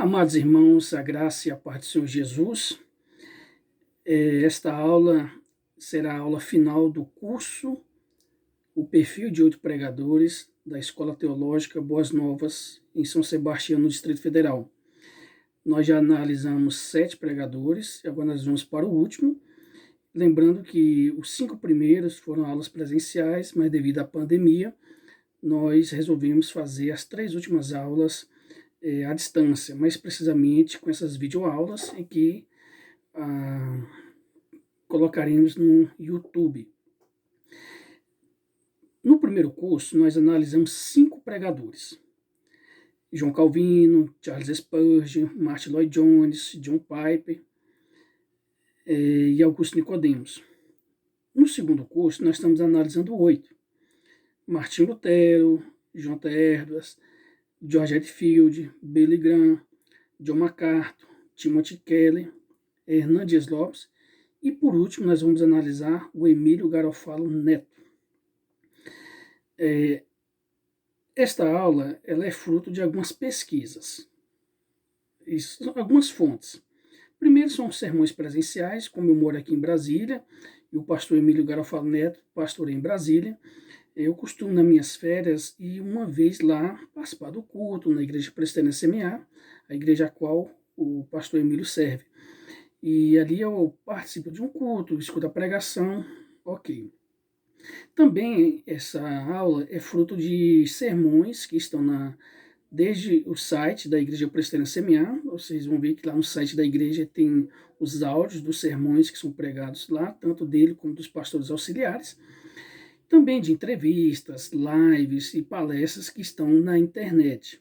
Amados irmãos, a graça e a paz do Senhor Jesus, esta aula será a aula final do curso O Perfil de 8 Pregadores da Escola Teológica Boas Novas, em São Sebastião, no Distrito Federal. Nós já analisamos 7 pregadores e agora nós vamos para o último. Lembrando que os 5 primeiros foram aulas presenciais, mas devido à pandemia, nós resolvemos fazer as 3 últimas aulas à distância, mais precisamente com essas videoaulas em que colocaremos no YouTube. No primeiro curso, nós analisamos 5 pregadores: João Calvino, Charles Spurgeon, Martin Lloyd Jones, John Piper e Augusto Nicodemos. No segundo curso, nós estamos analisando 8: Martin Lutero, John T. Edwards, George Whitefield, Billy Graham, John MacArthur, Timothy Keller, Hernandes Lopes e, por último, nós vamos analisar o Emílio Garofalo Neto. Esta aula ela é fruto de algumas pesquisas, algumas fontes. Primeiro são os sermões presenciais, como eu moro aqui em Brasília, e o pastor Emílio Garofalo Neto pastorei em Brasília. Eu costumo, nas minhas férias, ir uma vez lá participar do culto na Igreja Presbiteriana Semear, a igreja a qual o pastor Emílio serve. E ali eu participo de um culto, escuto a pregação, ok. Também essa aula é fruto de sermões que estão desde o site da Igreja Presbiteriana Semear. Vocês vão ver que lá no site da igreja tem os áudios dos sermões que são pregados lá, tanto dele como dos pastores auxiliares. Também de entrevistas, lives e palestras que estão na internet.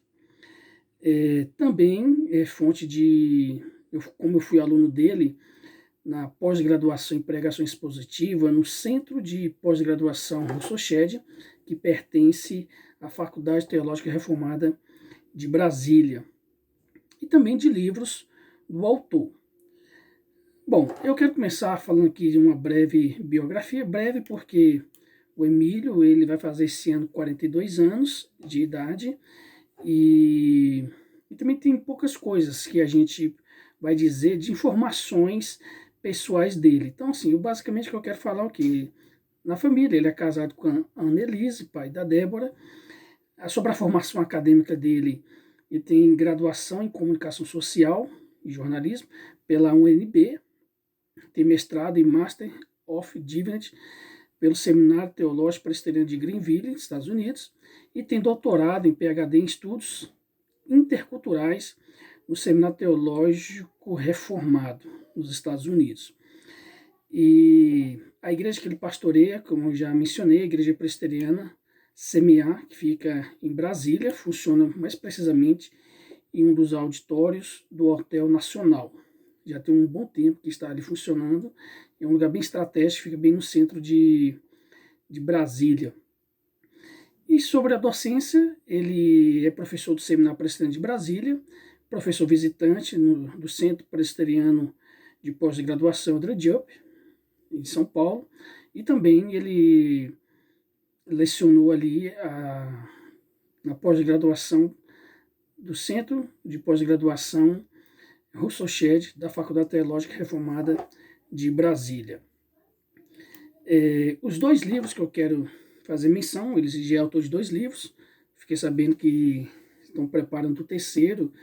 Também é fonte como eu fui aluno dele, na pós-graduação em pregação expositiva, no Centro de Pós-Graduação Rousseau-Ched, que pertence à Faculdade Teológica Reformada de Brasília, e também de livros do autor. Bom, eu quero começar falando aqui de uma breve biografia, breve porque o Emílio ele vai fazer esse ano 42 anos de idade e também tem poucas coisas que a gente vai dizer de informações pessoais dele. Então, assim, basicamente o que eu quero falar é que na família ele é casado com a Annelise, pai da Débora. Sobre a formação acadêmica dele, ele tem graduação em comunicação social e jornalismo pela UNB, tem mestrado e Master of Divinity pelo Seminário Teológico Presbiteriano de Greenville, Estados Unidos, e tem doutorado em PhD em estudos interculturais no Seminário Teológico Reformado, nos Estados Unidos. E a igreja que ele pastoreia, como eu já mencionei, a Igreja Presbiteriana Semear, que fica em Brasília, funciona mais precisamente em um dos auditórios do Hotel Nacional. Já tem um bom tempo que está ali funcionando. É um lugar bem estratégico, fica bem no centro de Brasília. E sobre a docência, ele é professor do Seminário Presbiteriano de Brasília, professor visitante do Centro Presbiteriano de Pós-Graduação André Diop, em São Paulo, e também ele lecionou ali na pós-graduação do Centro de Pós-Graduação Rousseau-Ched, da Faculdade Teológica Reformada de Brasília. Os 2 livros que eu quero fazer menção, ele já é autor de 2 livros, fiquei sabendo que estão preparando o terceiro,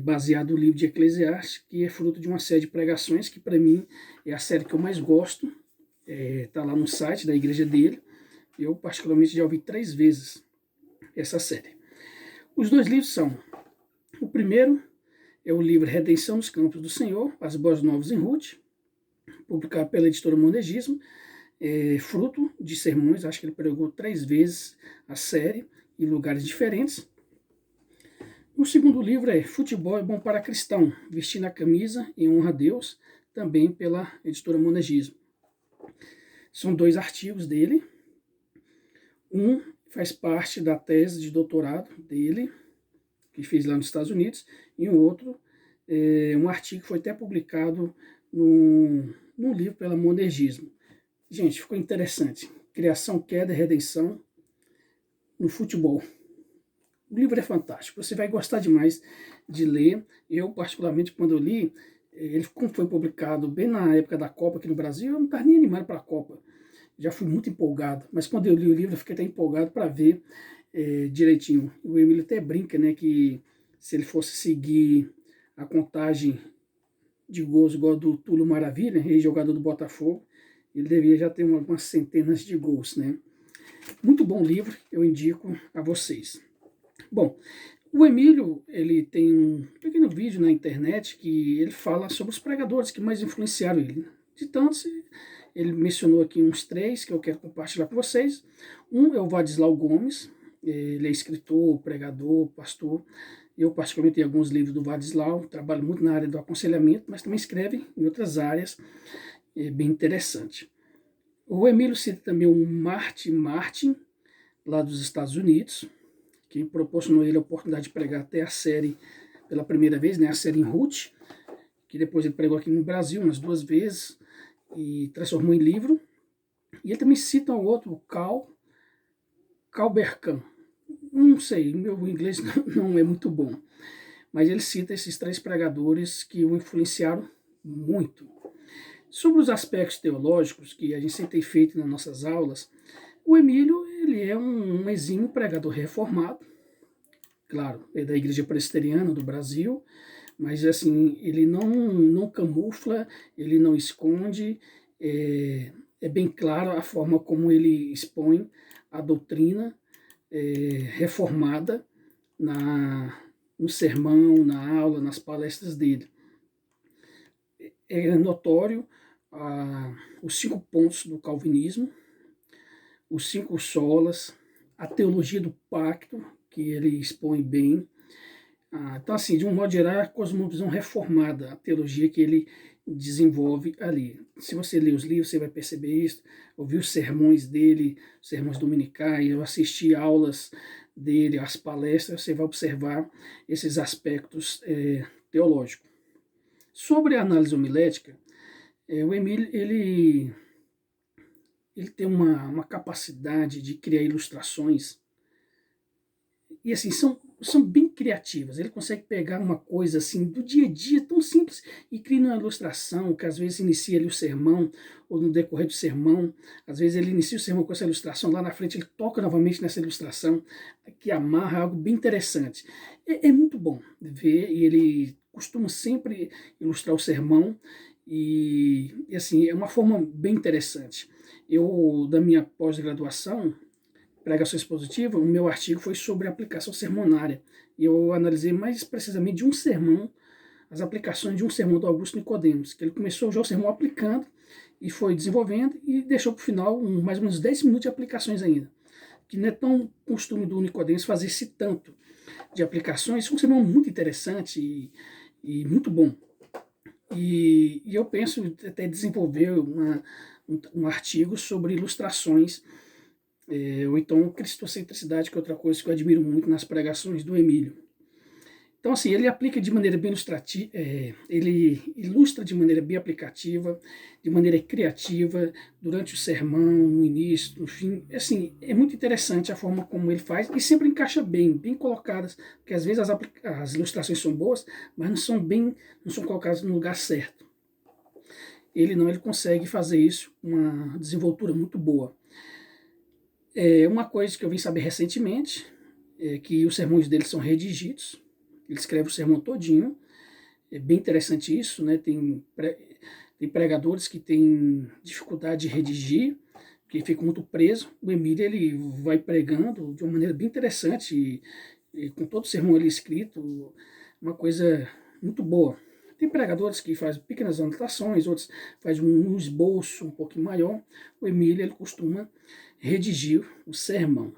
baseado no livro de Eclesiastes, que é fruto de uma série de pregações, que para mim é a série que eu mais gosto, está lá no site da igreja dele. Eu particularmente já ouvi 3 vezes essa série. Os 2 livros são: o primeiro é o livro Redenção nos Campos do Senhor, As Boas Novas em Ruth, publicado pela editora Monegismo, fruto de sermões. Acho que ele pregou 3 vezes a série, em lugares diferentes. O segundo livro é Futebol é Bom para Cristão, Vestindo a Camisa em Honra a Deus, também pela editora Monegismo. São 2 artigos dele. Um faz parte da tese de doutorado dele, que fez lá nos Estados Unidos, e o outro é um artigo que foi até publicado num livro pela Monegismo. Gente, ficou interessante. Criação, queda e redenção no futebol. O livro é fantástico, você vai gostar demais de ler. Eu, particularmente, quando eu li, ele como foi publicado bem na época da Copa aqui no Brasil, eu não estava nem animado para a Copa. Já fui muito empolgado, mas quando eu li o livro, eu fiquei até empolgado para ver direitinho. O Emílio até brinca, né, que se ele fosse seguir a contagem de gols igual do Túlio Maravilha, ex-jogador do Botafogo, ele deveria já ter algumas centenas de gols, né? Muito bom livro, eu indico a vocês. Bom, o Emílio, ele tem um pequeno vídeo na internet que ele fala sobre os pregadores que mais influenciaram ele. De tantos, ele mencionou aqui uns 3 que eu quero compartilhar com vocês. Um é o Vadislau Gomes, ele é escritor, pregador, pastor. Eu particularmente tenho alguns livros do Vadislau, trabalho muito na área do aconselhamento, mas também escreve em outras áreas, é bem interessante. O Emílio cita também o Martin, lá dos Estados Unidos, que proporcionou ele a oportunidade de pregar até a série pela primeira vez, né, a série em Ruth, que depois ele pregou aqui no Brasil umas 2 vezes e transformou em livro. E ele também cita o outro, o Cal Berkan. Não sei, meu inglês não é muito bom, mas ele cita esses 3 pregadores que o influenciaram muito. Sobre os aspectos teológicos que a gente sempre tem feito nas nossas aulas, o Emílio ele é um exímio pregador reformado, claro, é da Igreja Presbiteriana do Brasil, mas assim, ele não camufla, ele não esconde, é bem claro a forma como ele expõe a doutrina reformada no sermão, na aula, nas palestras dele. É notório os 5 pontos do calvinismo, os 5 solas, a teologia do pacto, que ele expõe bem. Então, assim, de um modo geral, a cosmovisão reformada, a teologia que ele desenvolve ali. Se você ler os livros, você vai perceber isso, ouvir os sermões dele, sermões dominicais, assistir aulas dele, as palestras, você vai observar esses aspectos teológicos. Sobre a análise homilética, o Emílio, ele tem uma capacidade de criar ilustrações, e assim, são bem criativas. Ele consegue pegar uma coisa assim do dia a dia tão simples e criar uma ilustração que às vezes inicia ali o sermão, ou no decorrer do sermão, às vezes ele inicia o sermão com essa ilustração, lá na frente ele toca novamente nessa ilustração, que amarra algo bem interessante. É muito bom ver, e ele costuma sempre ilustrar o sermão, e assim, é uma forma bem interessante. Eu, da minha pós-graduação, pregação expositiva, o meu artigo foi sobre aplicação sermonária. E eu analisei mais precisamente de um sermão, as aplicações de um sermão do Augusto Nicodemos, que ele começou já o sermão aplicando e foi desenvolvendo e deixou para o final mais ou menos 10 minutos de aplicações ainda. Que não é tão costume do Nicodemos fazer esse tanto de aplicações. Foi um sermão muito interessante e muito bom. E eu penso até desenvolver um artigo sobre ilustrações, ou então cristocentricidade, que é outra coisa que eu admiro muito nas pregações do Emílio. Então, assim, ele aplica de maneira bem ilustrativa, ele ilustra de maneira bem aplicativa, de maneira criativa, durante o sermão, no início, no fim. Assim, é muito interessante a forma como ele faz e sempre encaixa bem colocadas, porque às vezes as ilustrações são boas, mas não são colocadas no lugar certo. Ele consegue fazer isso, uma desenvoltura muito boa. Uma coisa que eu vim saber recentemente é que os sermões dele são redigidos. Ele escreve o sermão todinho. É bem interessante isso, né? Tem pregadores que têm dificuldade de redigir, que ficam muito presos. O Emílio, ele vai pregando de uma maneira bem interessante, e com todo o sermão ali escrito, uma coisa muito boa. Tem pregadores que fazem pequenas anotações, outros fazem um esboço um pouquinho maior. O Emílio, ele costuma redigir o sermão.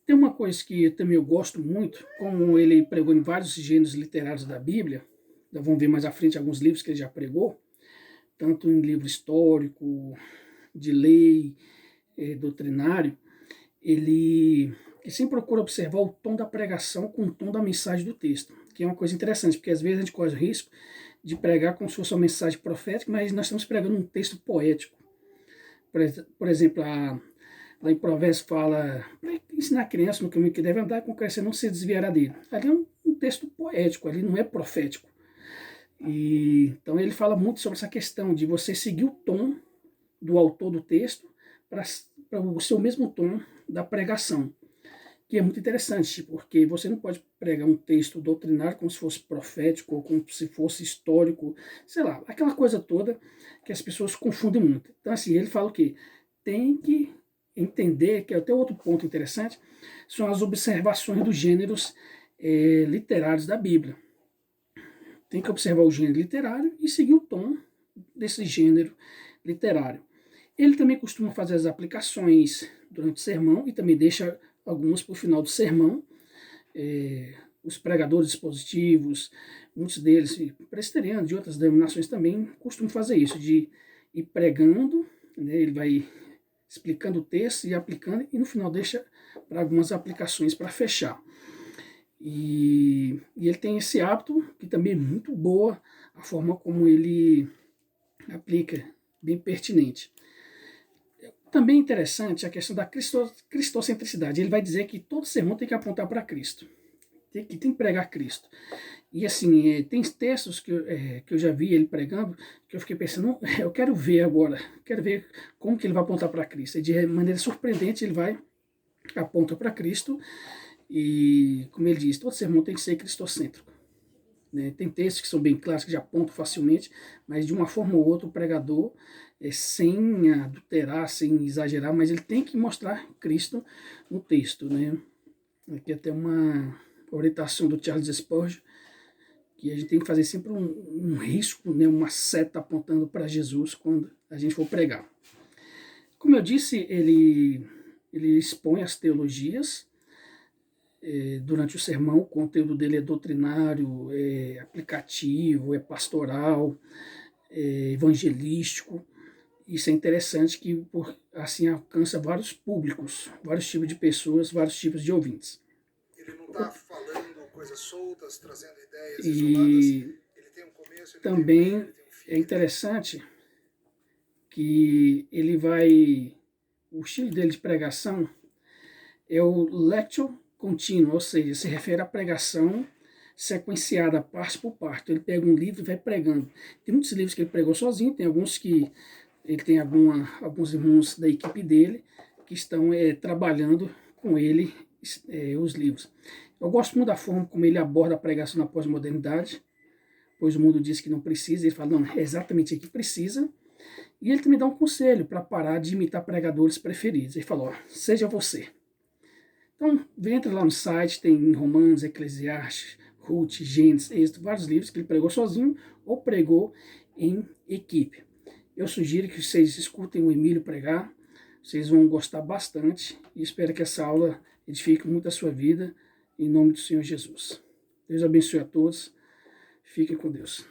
Tem uma coisa que também eu gosto muito, como ele pregou em vários gêneros literários da Bíblia, vamos ver mais à frente alguns livros que ele já pregou, tanto em livro histórico, de lei, doutrinário, ele sempre procura observar o tom da pregação com o tom da mensagem do texto, que é uma coisa interessante, porque às vezes a gente corre o risco de pregar como se fosse uma mensagem profética, mas nós estamos pregando um texto poético. Por exemplo, Lá em Provérbios fala, para ensinar a criança no caminho que deve andar, com crescer não se desviará dele. Ali é um texto poético, ali não é profético. Então ele fala muito sobre essa questão de você seguir o tom do autor do texto para o seu mesmo tom da pregação, que é muito interessante, porque você não pode pregar um texto doutrinário como se fosse profético ou como se fosse histórico, sei lá, aquela coisa toda que as pessoas confundem muito. Então assim, ele fala o quê? Tem que entender, que é até outro ponto interessante, são as observações dos gêneros literários da Bíblia. Tem que observar o gênero literário e seguir o tom desse gênero literário. Ele também costuma fazer as aplicações durante o sermão e também deixa algumas para o final do sermão. Os pregadores expositivos, muitos deles presbiterianos, de outras denominações também, costumam fazer isso, de ir pregando, né, ele vai explicando o texto e aplicando, e no final deixa para algumas aplicações para fechar. E ele tem esse hábito, que também é muito boa, a forma como ele aplica, bem pertinente. Também interessante a questão da cristocentricidade. Ele vai dizer que todo sermão tem que apontar para Cristo, tem que pregar Cristo. E assim, tem textos que eu já vi ele pregando, que eu fiquei pensando, eu quero ver agora, quero ver como que ele vai apontar para Cristo. E de maneira surpreendente ele aponta para Cristo, e como ele diz, todo sermão tem que ser cristocêntrico. Né? Tem textos que são bem claros, que já apontam facilmente, mas de uma forma ou outra o pregador, sem adulterar, sem exagerar, mas ele tem que mostrar Cristo no texto. Né? Aqui até uma orientação do Charles Spurgeon, que a gente tem que fazer sempre um risco, né? Uma seta apontando para Jesus quando a gente for pregar. Como eu disse, ele expõe as teologias, durante o sermão. O conteúdo dele é doutrinário, é aplicativo, é pastoral, é evangelístico. Isso é interessante, que assim alcança vários públicos, vários tipos de pessoas, vários tipos de ouvintes. Ele não está falando coisas soltas, trazendo ideias isoladas. Ele tem um começo, ele também tem um meio, ele tem um fim. É interessante que ele vai... O estilo dele de pregação é o lectio contínuo, ou seja, se refere à pregação sequenciada, parte por parte. Ele pega um livro e vai pregando. Tem muitos livros que ele pregou sozinho, tem alguns que ele tem alguns irmãos da equipe dele que estão trabalhando com ele os livros. Eu gosto muito da forma como ele aborda a pregação na pós-modernidade, pois o mundo diz que não precisa. Ele fala, não, é exatamente aqui que precisa. E ele também dá um conselho para parar de imitar pregadores preferidos. Ele falou, seja você. Então, entra lá no site, tem Romanos, Eclesiastes, Ruth, Gênesis, Êxodo, vários livros que ele pregou sozinho ou pregou em equipe. Eu sugiro que vocês escutem o Emílio pregar, vocês vão gostar bastante, e espero que essa aula edifique muito a sua vida, em nome do Senhor Jesus. Deus abençoe a todos, fiquem com Deus.